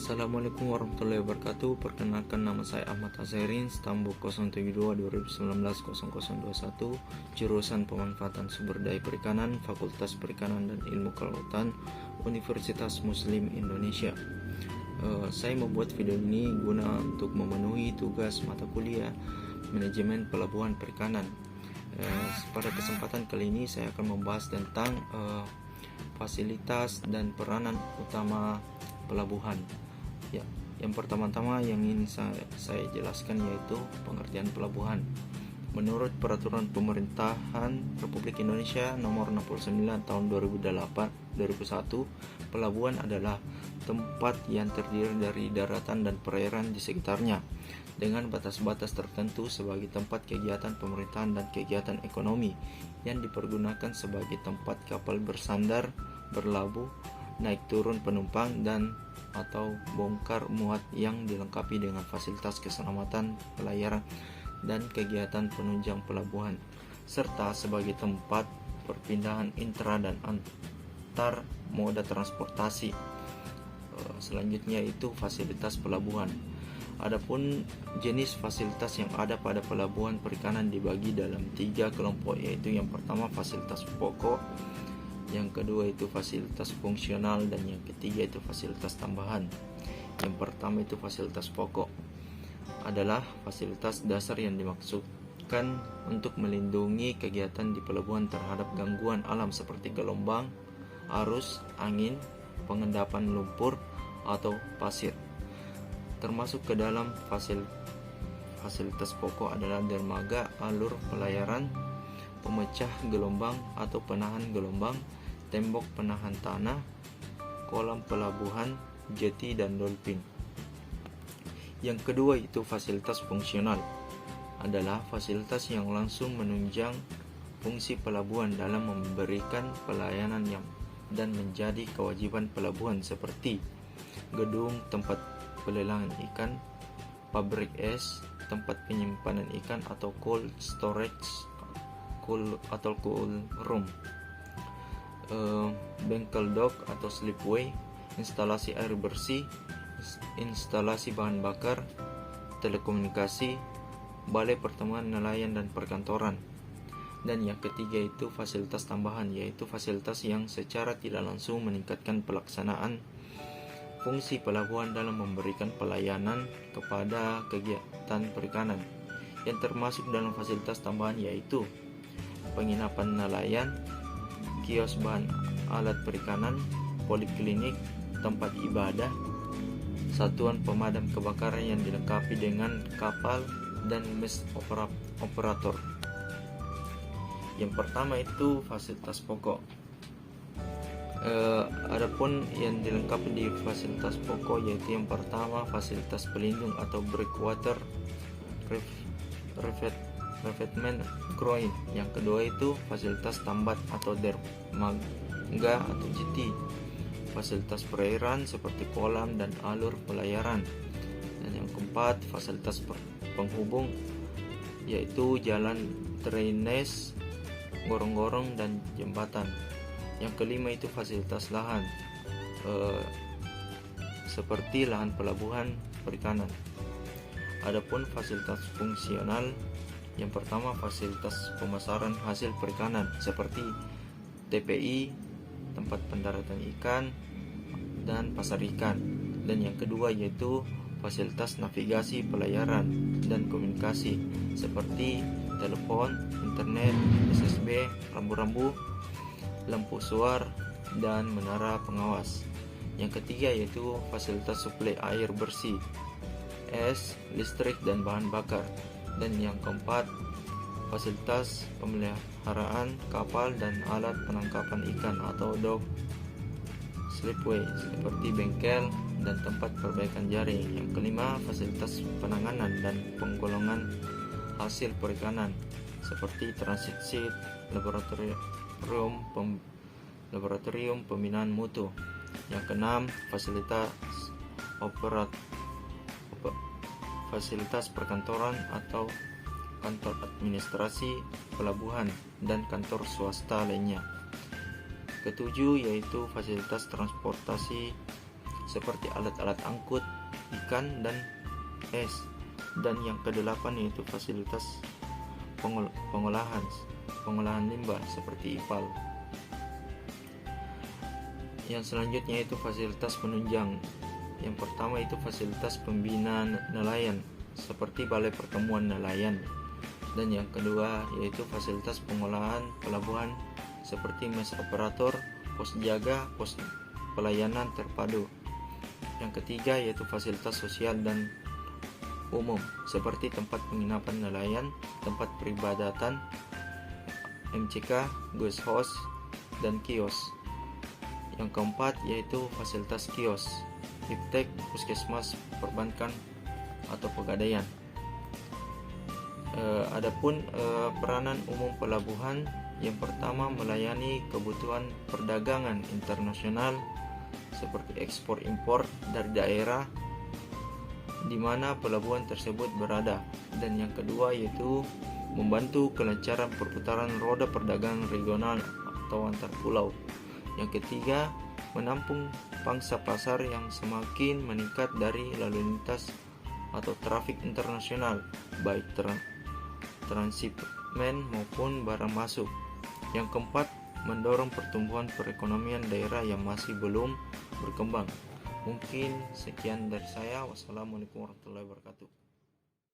Assalamualaikum warahmatullahi wabarakatuh. Perkenalkan, nama saya Ahmad Azairin, stambuk 072 2019 0021, jurusan Pemanfaatan Sumber Daya Perikanan, Fakultas Perikanan dan Ilmu Kelautan, Universitas Muslim Indonesia. Saya membuat video ini guna untuk memenuhi tugas mata kuliah Manajemen Pelabuhan Perikanan. Pada kesempatan kali ini saya akan membahas tentang fasilitas dan peranan utama pelabuhan. Ya, yang pertama-tama yang ingin saya jelaskan yaitu pengertian pelabuhan. Menurut Peraturan Pemerintahan Republik Indonesia Nomor 69 Tahun 2001, pelabuhan adalah tempat yang terdiri dari daratan dan perairan di sekitarnya, dengan batas-batas tertentu sebagai tempat kegiatan pemerintahan dan kegiatan ekonomi, yang dipergunakan sebagai tempat kapal bersandar, berlabuh, naik turun penumpang dan atau bongkar muat, yang dilengkapi dengan fasilitas keselamatan pelayaran dan kegiatan penunjang pelabuhan, serta sebagai tempat perpindahan intra dan antar moda transportasi. Selanjutnya itu fasilitas pelabuhan. Adapun jenis fasilitas yang ada pada pelabuhan perikanan dibagi dalam 3 kelompok, yaitu yang pertama fasilitas pokok, yang kedua itu fasilitas fungsional, dan yang ketiga itu fasilitas tambahan. Yang pertama itu fasilitas pokok adalah fasilitas dasar yang dimaksudkan untuk melindungi kegiatan di pelabuhan terhadap gangguan alam seperti gelombang, arus, angin, pengendapan lumpur atau pasir. Termasuk ke dalam fasilitas pokok adalah dermaga, alur pelayaran, pemecah gelombang atau penahan gelombang, tembok penahan tanah, kolam pelabuhan, jeti dan dolphin. Yang kedua itu fasilitas fungsional, adalah fasilitas yang langsung menunjang fungsi pelabuhan dalam memberikan pelayanan yang dan menjadi kewajiban pelabuhan, seperti gedung tempat pelelangan ikan, pabrik es, tempat penyimpanan ikan atau cold storage atau cool room, bengkel dock atau slipway, instalasi air bersih, instalasi bahan bakar, telekomunikasi, balai pertemuan nelayan dan perkantoran. Dan yang ketiga itu fasilitas tambahan, yaitu fasilitas yang secara tidak langsung meningkatkan pelaksanaan fungsi pelabuhan dalam memberikan pelayanan kepada kegiatan perikanan. Yang termasuk dalam fasilitas tambahan yaitu penginapan nelayan, kios bahan alat perikanan, poliklinik, tempat ibadah, satuan pemadam kebakaran yang dilengkapi dengan kapal dan mesin operator. Yang pertama itu fasilitas pokok. Adapun yang dilengkapi di fasilitas pokok yaitu yang pertama fasilitas pelindung atau breakwater revetment groin. Yang kedua itu fasilitas tambat atau dermaga atau jeti, fasilitas perairan seperti kolam dan alur pelayaran. Dan yang keempat fasilitas penghubung, yaitu jalan, drainase, gorong-gorong dan jembatan. Yang kelima itu fasilitas lahan, seperti lahan pelabuhan perikanan. Adapun fasilitas fungsional, yang pertama fasilitas pemasaran hasil perikanan seperti TPI, tempat pendaratan ikan dan pasar ikan. Dan yang kedua yaitu fasilitas navigasi pelayaran dan komunikasi seperti telepon, internet, SSB, rambu-rambu, lampu suar, dan menara pengawas. Yang ketiga yaitu fasilitas suplai air bersih, es, listrik, dan bahan bakar. Dan yang keempat fasilitas pemeliharaan kapal dan alat penangkapan ikan atau dock, slipway seperti bengkel dan tempat perbaikan jaring. Yang kelima fasilitas penanganan dan penggolongan hasil perikanan seperti transit seat, laboratorium pembinaan mutu. Yang keenam fasilitas perkantoran atau kantor administrasi pelabuhan dan kantor swasta lainnya. Ketujuh yaitu fasilitas transportasi seperti alat-alat angkut ikan dan es. Dan yang kedelapan yaitu fasilitas pengolahan limbah seperti IPAL. Yang selanjutnya itu fasilitas penunjang. Yang pertama itu fasilitas pembinaan nelayan seperti balai pertemuan nelayan. Dan yang kedua yaitu fasilitas pengolahan pelabuhan seperti mes operator, pos jaga, pos pelayanan terpadu. Yang ketiga yaitu fasilitas sosial dan umum seperti tempat penginapan nelayan, tempat peribadatan, MCK, guest house, dan kios. Yang keempat yaitu fasilitas kios, iptek, puskesmas, perbankan, atau pegadaian. Adapun peranan umum pelabuhan, yang pertama melayani kebutuhan perdagangan internasional seperti ekspor impor dari daerah di mana pelabuhan tersebut berada. Dan yang kedua yaitu membantu kelancaran perputaran roda perdagangan regional atau antar pulau. Yang ketiga, menampung pangsa pasar yang semakin meningkat dari lalu lintas atau trafik internasional, baik transshipment maupun barang masuk. Yang keempat, mendorong pertumbuhan perekonomian daerah yang masih belum berkembang. Mungkin sekian dari saya. Wassalamualaikum warahmatullahi wabarakatuh.